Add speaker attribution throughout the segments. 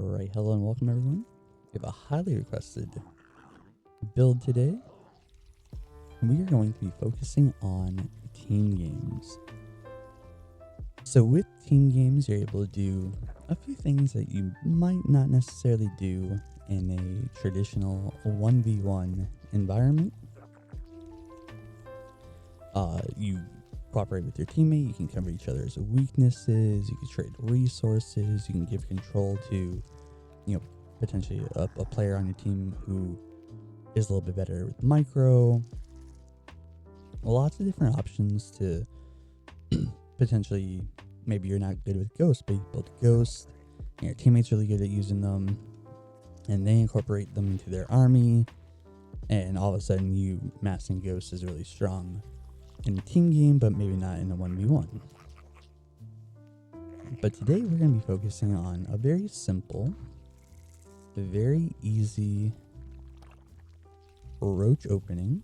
Speaker 1: Alright, hello and welcome everyone. We have a highly requested build today. And we are going to be focusing on team games. So with team games, you're able to do a few things that you might not necessarily do in a traditional 1v1 environment. You cooperate with your teammate, you can cover each other's weaknesses, you can trade resources, you can give control to, potentially a player on your team who is a little bit better with micro. Lots of different options to potentially, maybe you're not good with ghosts, but you build ghosts, and your teammate's really good at using them, and they incorporate them into their army, and all of a sudden you massing ghosts is really strong in a team game, but maybe not in a 1v1. But today we're going to be focusing on a very simple, very easy roach opening.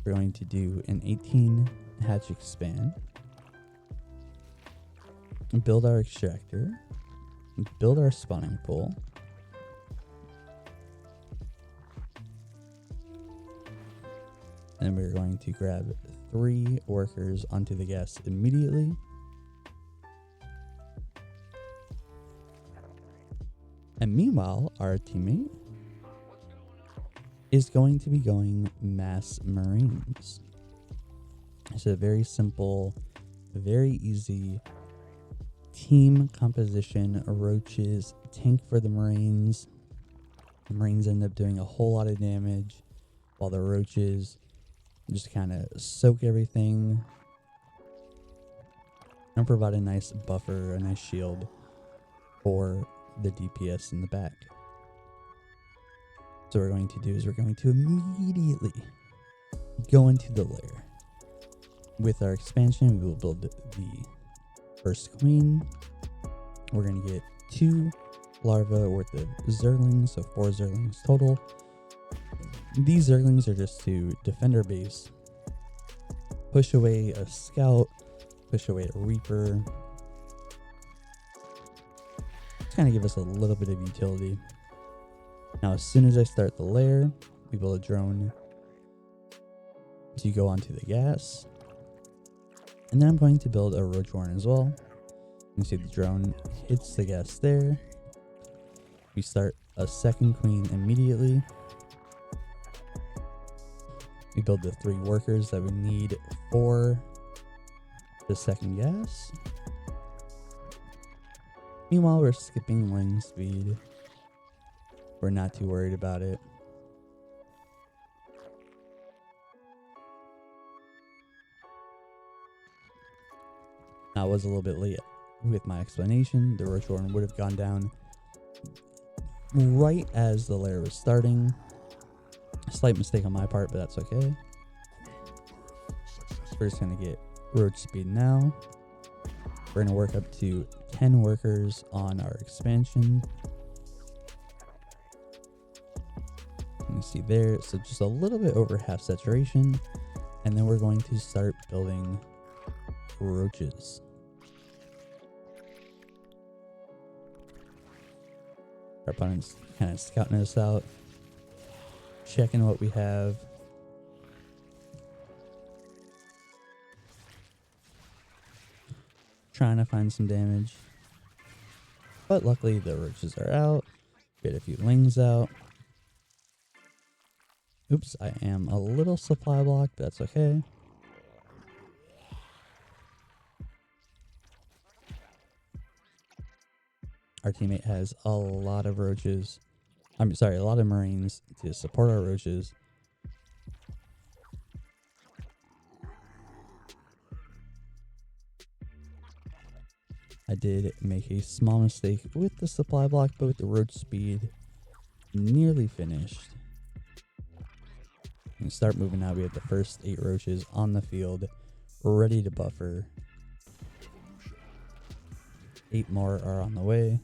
Speaker 1: We're going to do an 18 hatch expand, build our extractor, build our spawning pool, and we're going to grab 3 workers onto the gas immediately. And meanwhile, our teammate is going to be going mass marines. It's a very simple, very easy team composition. Roaches tank for the marines. The marines end up doing a whole lot of damage, while the roaches just kind of soak everything and provide a nice buffer, a nice shield for the DPS in the back. So what we're going to do is we're going to immediately go into the lair. With our expansion, we will build the first queen. We're going to get 2 larvae worth of zerglings, so 4 zerglings total. These zerglings are just to defend our base, push away a scout, push away a reaper. Just kind of give us a little bit of utility. Now, as soon as I start the lair, we build a drone to go onto the gas. And then I'm going to build a roach warren as well. You can see the drone hits the gas there. We start a second queen immediately. We build the 3 workers that we need for the second gas. Meanwhile, we're skipping ling speed. We're not too worried about it. I was a little bit late with my explanation. The roach warren would have gone down right as the lair was starting. A slight mistake on my part, but that's okay. We're just going to get roach speed now. We're going to work up to 10 workers on our expansion. You can see there, so just a little bit over half saturation. And then we're going to start building roaches. Our opponent's kind of scouting us out, checking what we have. Trying to find some damage. But luckily the roaches are out. Get a few lings out. Oops, I am a little supply blocked, but that's okay. Our teammate has a lot of roaches. a lot of marines to support our roaches. I did make a small mistake with the supply block, but with the roach speed nearly finished. And start moving out. We have the first 8 roaches on the field, ready to buffer. 8 more are on the way.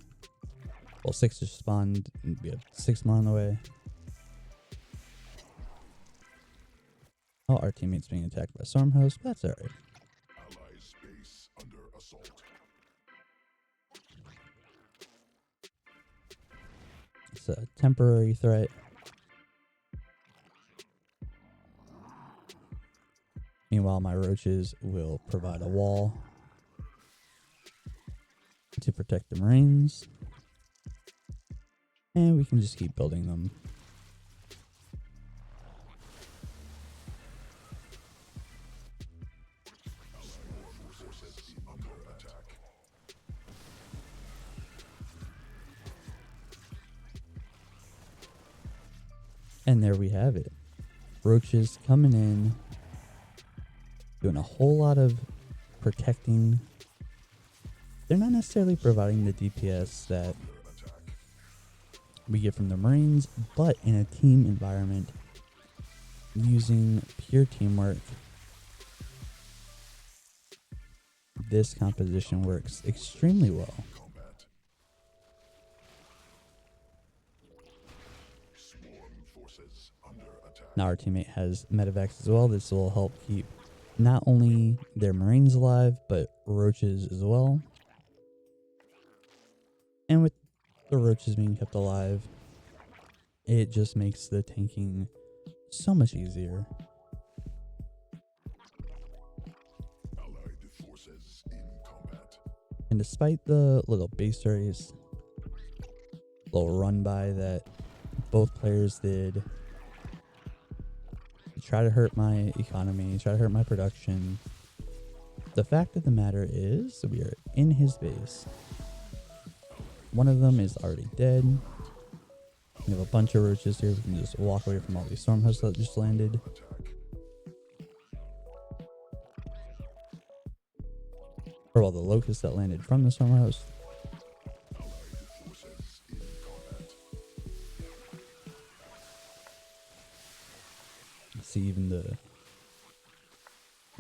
Speaker 1: Well, 6 just spawned, and we have 6 more on the way. Oh, our teammate's being attacked by Stormhost, but that's alright.
Speaker 2: Allies base under assault.
Speaker 1: just a temporary threat. Meanwhile, my roaches will provide a wall to protect the Marines. And we can just keep building them. And there we have it. Roaches coming in, doing a whole lot of protecting. They're not necessarily providing the DPS that we get from the Marines, but in a team environment, using pure teamwork, this composition works extremely well. Now our teammate has medevacs as well. This will help keep not only their Marines alive, but roaches as well. And with the roaches being kept alive, it just makes the tanking so much easier. And despite the little base race, little run by that both players did, try to hurt my economy, try to hurt my production, the fact of the matter is we are in his base. One of them is already dead. We have a bunch of roaches here. We can just walk away from all these storm hosts that just landed. Or all the locusts that landed from the storm host. See, even the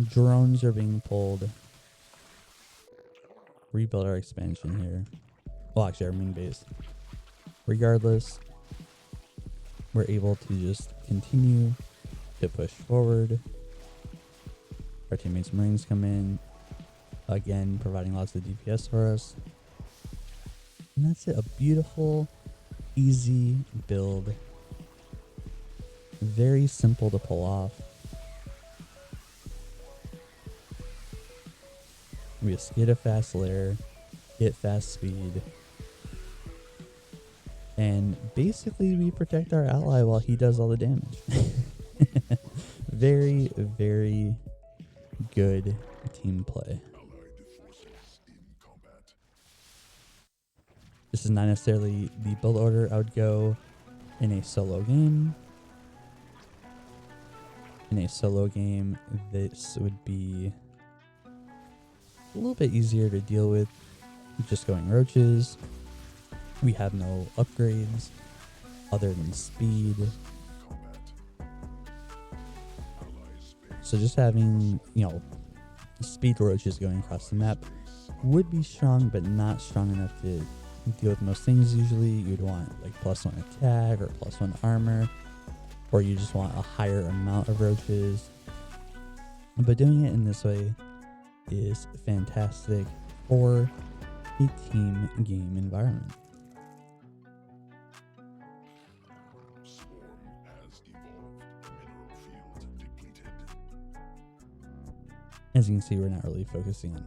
Speaker 1: drones are being pulled. Rebuild our expansion here. Well, actually, our main base. Regardless, we're able to just continue to push forward. Our teammates Marines come in, again, providing lots of DPS for us. And that's it. A beautiful, easy build. Very simple to pull off. We just get a fast lair, get fast speed, and basically we protect our ally while he does all the damage. Very, very good team play. This is not necessarily the build order I would go in a solo game. In a solo game, this would be a little bit easier to deal with, just going roaches. We have no upgrades other than speed. So just having, speed roaches going across the map would be strong, but not strong enough to deal with most things. Usually you'd want like +1 attack or +1 armor, or you just want a higher amount of roaches. But doing it in this way is fantastic for a team game environment. As you can see, we're not really focusing on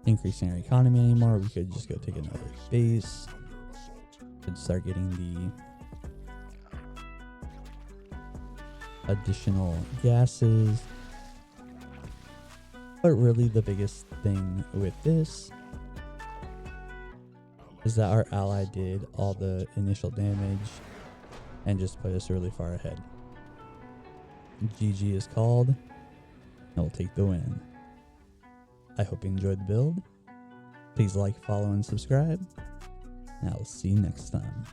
Speaker 1: increasing our economy anymore. We could just go take another base. Could start getting the additional gases. But really the biggest thing with this is that our ally did all the initial damage and just put us really far ahead. GG is called, and we'll take the win. I hope you enjoyed the build. Please like, follow, and subscribe, and I'll see you next time.